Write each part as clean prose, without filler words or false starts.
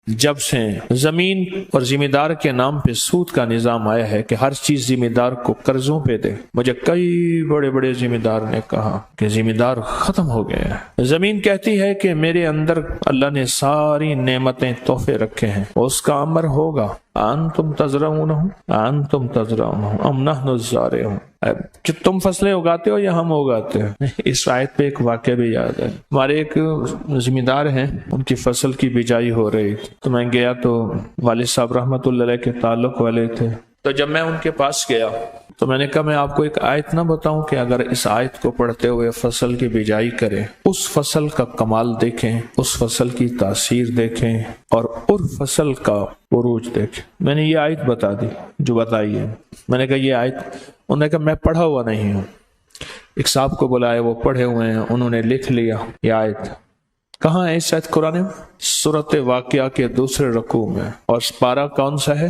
جب سے زمین اور ذمہ دار کے نام پہ سود کا نظام آیا ہے کہ ہر چیز ذمہ دار کو قرضوں پہ دے، مجھے کئی بڑے بڑے ذمہ دار نے کہا کہ ذمہ دار ختم ہو گئے ہیں۔ زمین کہتی ہے کہ میرے اندر اللہ نے ساری نعمتیں تحفے رکھے ہیں، اس کا امر ہوگا انتم تزرعونہ انتم تزرعونہ ام نحن الزارعون، کہ تم فصلیں اگاتے ہو یا ہم اگاتے ہیں۔ اس آیت پہ ایک واقعہ بھی یاد ہے، ہمارے ایک ذمہ دار ہیں، ان کی فصل کی بجائی ہو رہی تھی، تو میں گیا تو والد صاحب رحمت اللہ علیہ کے تعلق والے تھے، تو جب میں ان کے پاس گیا تو میں نے کہا میں آپ کو ایک آیت نہ بتاؤں کہ اگر اس آیت کو پڑھتے ہوئے فصل کی بجائی کریں، اس فصل کا کمال دیکھیں، اس فصل کی تاثیر دیکھیں اور فصل کا عروج دیکھیں۔ میں نے یہ آیت بتا دی جو بتائی ہے، میں نے کہا یہ آیت، انہوں نے کہا میں پڑھا ہوا نہیں ہوں۔ ایک صاحب کو بلایا، وہ پڑھے ہوئے ہیں، انہوں نے لکھ لیا یہ آیت۔ کہاں ہے اس آیت قرآن میں؟ سورۃ واقعہ کے دوسرے رکوع میں، اور پارہ کون سا ہے؟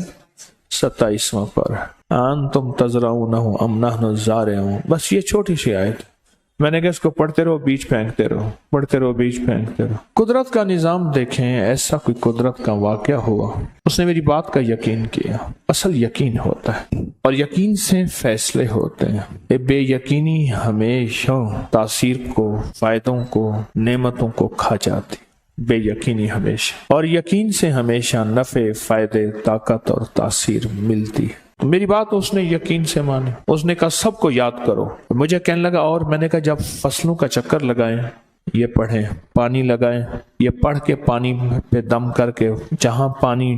27واں پارہ۔ انتم تزرعونہ ام نحن الزارعون، بس یہ چھوٹی سی آیت۔ میں نے کہا اس کو پڑھتے رہو، بیج پھینکتے رہو، پڑھتے رہو، بیج پھینکتے رہو۔ قدرت کا نظام دیکھیں، ایسا کوئی قدرت کا واقعہ ہوا، اس نے میری بات کا یقین کیا۔ اصل یقین ہوتا ہے اور یقین سے فیصلے ہوتے ہیں۔ بے یقینی ہمیشہ تاثیر کو، فائدوں کو، نعمتوں کو کھا جاتی، بے یقینی ہمیشہ، اور یقین سے ہمیشہ نفع، فائدے، طاقت اور تاثیر ملتی ہے۔ میری بات اس نے یقین سے مانی، اس نے کہا سب کو یاد کرو۔ مجھے کہنے لگا، اور میں نے کہا جب فصلوں کا چکر لگائیں، یہ پڑھیں، پانی لگائیں، یہ پڑھ کے پانی پہ دم کر کے جہاں پانی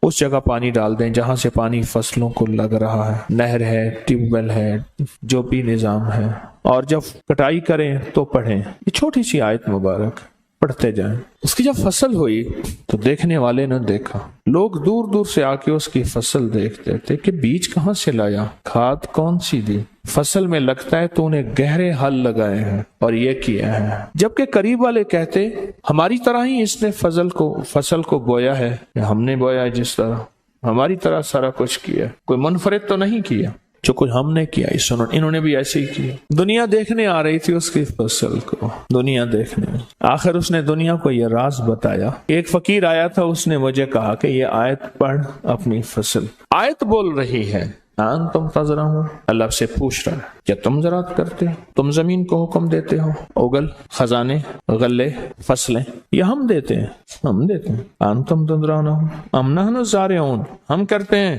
اس جگہ پانی ڈال دیں جہاں سے پانی فصلوں کو لگ رہا ہے، نہر ہے، ٹیوب ویل ہے، جو بھی نظام ہے، اور جب کٹائی کریں تو پڑھیں۔ یہ چھوٹی سی آیت مبارک پڑھتے جائیں۔ اس کی جب فصل ہوئی تو دیکھنے والے نے دیکھا، لوگ دور دور سے آ کے اس کی فصل دیکھتے تھے کہ بیج کہاں سے لایا، کھاد کون سی دی، فصل میں لگتا ہے تو انہیں گہرے ہل لگائے ہیں اور یہ کیا ہے۔ جبکہ قریب والے کہتے ہماری طرح ہی اس نے فصل کو بویا ہے، ہم نے بویا ہے، جس طرح ہماری طرح سارا کچھ کیا، کوئی منفرد تو نہیں کیا، جو کچھ ہم نے کیا انہوں نے بھی ایسے ہی کیا۔ دنیا دیکھنے آ رہی تھی اس کی فصل کو، دنیا دیکھنے، آخر اس نے دنیا کو یہ راز بتایا۔ ایک فقیر آیا تھا، اس نے مجھے کہا کہ یہ آیت پڑھ اپنی فصل۔ آیت بول رہی ہے انتم تزرعون، اللہ سے پوچھ رہا ہے کیا تم زراعت کرتے ہو؟ تم زمین کو حکم دیتے ہو، اگل، خزانے، غلے، فصلیں، یہ ہم دیتے ہیں، ہم دیتے ہیں۔ انتم تزرعون ام نحن الزارعون، ہم کرتے ہیں۔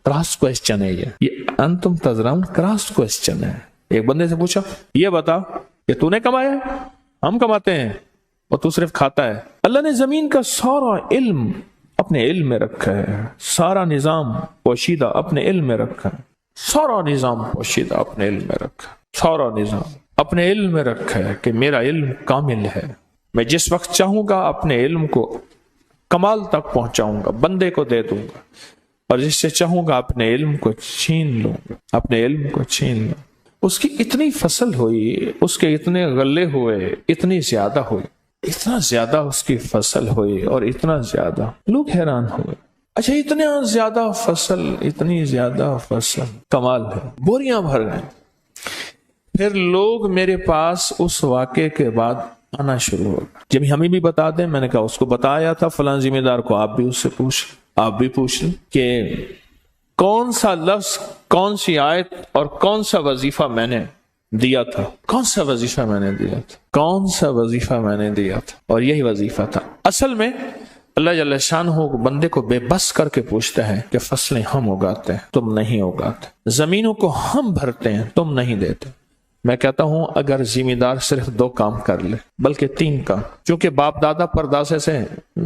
کراس کوشچن ہے یہ انتم تزرعون، کراس کوشچن ہے۔ ایک بندے سے پوچھا یہ بتا کہ تو نے کمایا ہے؟ ہم کماتے ہیں اور تو صرف کھاتا ہے۔ اللہ نے زمین کا سارا علم اپنے علم میں رکھا ہے، سارا نظام پوشیدہ اپنے علم میں رکھا ہے، سارا نظام پوشیدہ اپنے علم میں رکھا ہے، سارا نظام اپنے علم میں رکھا ہے کہ میرا علم کامل ہے، میں جس وقت چاہوں گا اپنے علم کو کمال تک پہنچاؤں گا، بندے کو دے دوں گا، اور جس سے چاہوں گا اپنے علم کو چھین لوں گا، اپنے علم کو چھین لوں۔ اس کی اتنی فصل ہوئی، اس کے اتنے غلے ہوئے، اتنی زیادہ ہوئی، اتنا زیادہ اس کی فصل ہوئی، اور اتنا زیادہ لوگ حیران ہوئے۔ اچھا اتنا زیادہ فصل، اتنی زیادہ فصل، کمال ہے، بوریاں بھر گئیں۔ پھر لوگ میرے پاس اس واقعے کے بعد آنا شروع ہو گئے۔ جب ہمیں بھی بتا دیں، میں نے کہا اس کو بتایا تھا فلاں ذمہ دار کو، آپ بھی اس سے آپ بھی پوچھ لیں کہ کون سا لفظ، کون سی آیت اور کون سا وظیفہ میں نے دیا تھا، کون سا وظیفہ میں نے دیا تھا، کون سا وظیفہ میں نے دیا تھا، اور یہی وظیفہ تھا۔ اصل میں اللہ جل شانہ بندے کو بے بس کر کے پوچھتا ہے کہ فصلیں ہم اگاتے ہیں، تم نہیں اگاتے، زمینوں کو ہم بھرتے ہیں، تم نہیں دیتے۔ میں کہتا ہوں اگر ذمہ دار صرف 2 کام کر لے، بلکہ 3 کام، کیونکہ باپ دادا پرداسے سے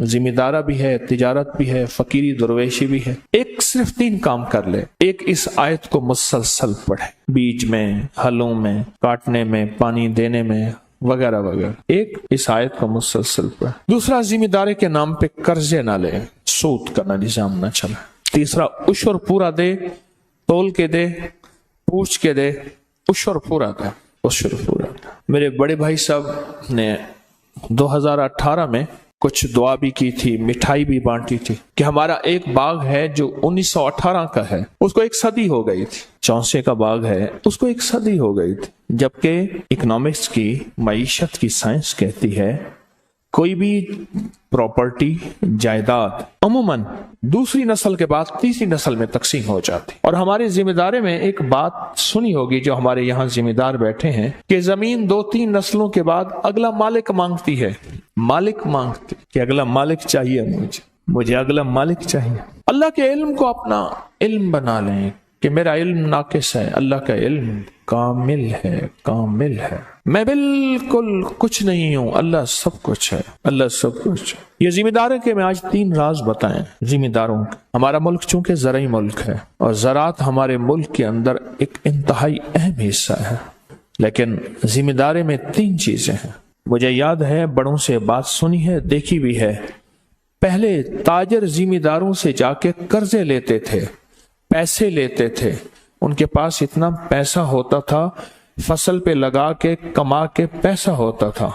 ذمہ دارہ بھی ہے، تجارت بھی ہے، فقیری درویشی بھی ہے، ایک صرف 3 کام کر لے۔ ایک اس آیت کو مسلسل پڑھے، بیج میں، ہلوں میں، کاٹنے میں، پانی دینے میں، وغیرہ وغیرہ، ایک اس آیت کو مسلسل پڑھے۔ دوسرا، ذمہ داری کے نام پہ قرضے نہ لے، سود کا نظام نہ چلے۔ تیسرا، عشر پورا دے، تول کے دے، پوچھ کے دے، عشر پورا تھا، عشر پورا تھا۔ میرے بڑے بھائی صاحب نے 2018 میں کچھ دعا بھی کی تھی، مٹھائی بھی بانٹی تھی کہ ہمارا ایک باغ ہے جو 1918 کا ہے، اس کو 1 صدی ہو گئی تھی، چونسے کا باغ ہے، اس کو 1 صدی ہو گئی تھی۔ جبکہ اکنامکس کی، معیشت کی سائنس کہتی ہے کوئی بھی پراپرٹی جائیداد عموماً دوسری نسل کے بعد تیسری نسل میں تقسیم ہو جاتی. اور ہماری ذمہ داری میں ایک بات سنی ہوگی جو ہمارے یہاں ذمہ دار بیٹھے ہیں کہ زمین 2-3 نسلوں کے بعد اگلا مالک مانگتی ہے. مالک مانگتی کہ اگلا مالک چاہیے مجھے اگلا مالک چاہیے. اللہ کے علم کو اپنا علم بنا لیں کہ میرا علم ناقص ہے، اللہ کا علم کامل ہے. میں بالکل کچھ نہیں ہوں، اللہ سب کچھ ہے، اللہ سب کچھ ہے. یہ ذمہ دار ہے کہ میں آج 3 راز بتائیں ذمہ داروں کے. ہمارا ملک چونکہ زرعی ملک ہے اور زراعت ہمارے ملک کے اندر ایک انتہائی اہم حصہ ہے، لیکن ذمہ داری میں 3 چیزیں ہیں. مجھے یاد ہے بڑوں سے بات سنی ہے، دیکھی بھی ہے. پہلے تاجر ذمہ داروں سے جا کے قرضے لیتے تھے، پیسے لیتے تھے. ان کے پاس اتنا پیسہ ہوتا تھا، فصل پہ لگا کے کما کے پیسہ ہوتا تھا.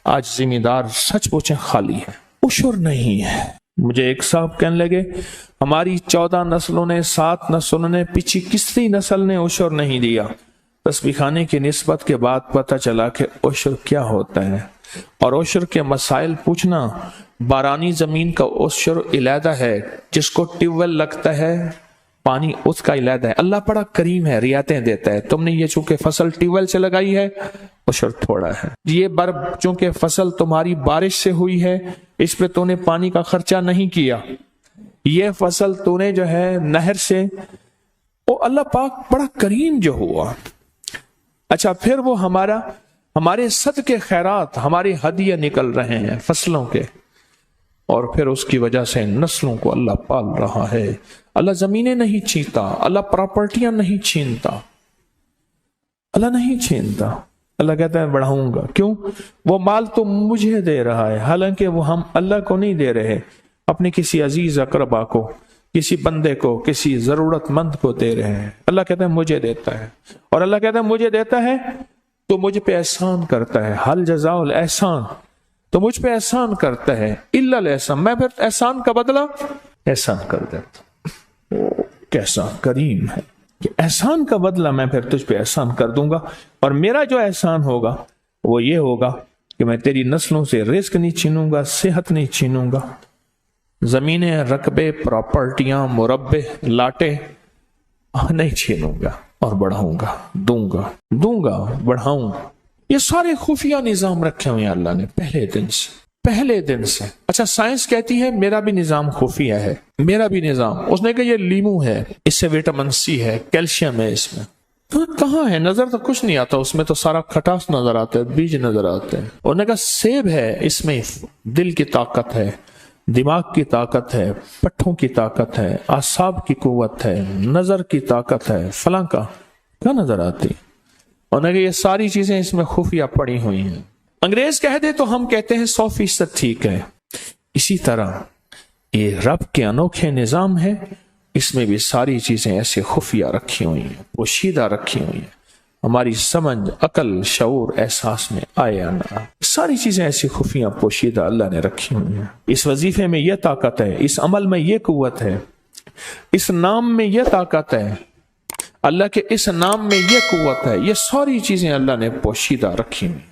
آج ذمہ دار سچ پوچھیں خالی ہے، عشر نہیں ہے. مجھے ایک صاحب کہنے لگے ہماری 14 نسلوں نے 7 نسلوں نے پیچھے کسی نسل نے عشر نہیں دیا. تسبیح خانے کی نسبت کے بعد پتہ چلا کہ عشر کیا ہوتا ہے، اور عشر کے مسائل پوچھنا. بارانی زمین کا عشر علیحدہ ہے، جس کو ٹیوب ویل لگتا ہے پانی اس کا علیحدہ ہے. اللہ بڑا کریم ہے، رعایتیں دیتا ہے. تم نے یہ چونکہ فصل ٹیوب ویل سے لگائی ہے عشر تھوڑا ہے. یہ برف چونکہ فصل تمہاری بارش سے ہوئی ہے، اس پہ تو نے پانی کا خرچہ نہیں کیا. یہ فصل تو نے جو ہے نہر سے، وہ اللہ پاک بڑا کریم جو ہوا. اچھا پھر وہ ہمارے صدقے خیرات، ہمارے ہدیے نکل رہے ہیں فصلوں کے، اور پھر اس کی وجہ سے نسلوں کو اللہ پال رہا ہے. اللہ زمینیں نہیں چھینتا، اللہ پراپرٹیاں نہیں چھینتا، اللہ نہیں چھینتا. اللہ کہتا ہے بڑھاؤں گا. کیوں؟ وہ مال تو مجھے دے رہا ہے، حالانکہ وہ ہم اللہ کو نہیں دے رہے، اپنے کسی عزیز اقربا کو، کسی بندے کو، کسی ضرورت مند کو دے رہے ہیں. اللہ کہتا ہے مجھے دیتا ہے، اور اللہ کہتا ہے مجھے دیتا ہے تو مجھ پہ احسان کرتا ہے. حل جزاء الاحسان، تو مجھ پہ احسان کرتا ہے. الا الاحسان، میں پھر احسان کا بدلہ احسان کر دیتا. کیسا کریم ہے کہ احسان کا بدلہ میں پھر تجھ پہ احسان کر دوں گا. اور میرا جو احسان ہوگا وہ یہ ہوگا کہ میں تیری نسلوں سے رزق نہیں چھینوں گا، صحت نہیں چھینوں گا، زمینیں، رقبے، پراپرٹیاں، مربع، لاٹے نہیں چھینوں گا، اور بڑھاؤں گا، دوں گا، بڑھاؤں گا. یہ سارے خفیہ نظام رکھے ہوئے ہیں اللہ نے پہلے دن سے. اچھا سائنس کہتی ہے میرا بھی نظام خفیہ ہے، میرا بھی نظام. اس نے کہا یہ لیمو ہے، اس سے وٹامن سی ہے، کیلشیم ہے اس میں. تو کہاں ہے؟ نظر تو کچھ نہیں آتا، اس میں تو سارا کھٹاس نظر آتا ہے، بیج نظر آتے ہیں. انہوں نے کہا سیب ہے، اس میں دل کی طاقت ہے، دماغ کی طاقت ہے، پٹھوں کی طاقت ہے، اعصاب کی قوت ہے، نظر کی طاقت ہے، فلاں کا کیا نظر آتی. انہوں نے کہا یہ ساری چیزیں اس میں خفیہ پڑی ہوئی ہیں. انگریز کہہ دے تو ہم کہتے ہیں 100% ٹھیک ہے. اسی طرح یہ رب کے انوکھے نظام ہے، اس میں بھی ساری چیزیں ایسے خفیہ رکھی ہوئی ہیں، پوشیدہ رکھی ہوئی ہیں. ہماری سمجھ، عقل، شعور، احساس میں آئے نہ، ساری چیزیں ایسی خفیہ پوشیدہ اللہ نے رکھی ہوئی ہیں. اس وظیفے میں یہ طاقت ہے، اس عمل میں یہ قوت ہے، اس نام میں یہ طاقت ہے، اللہ کے اس نام میں یہ قوت ہے. یہ ساری چیزیں اللہ نے پوشیدہ رکھی ہوئی.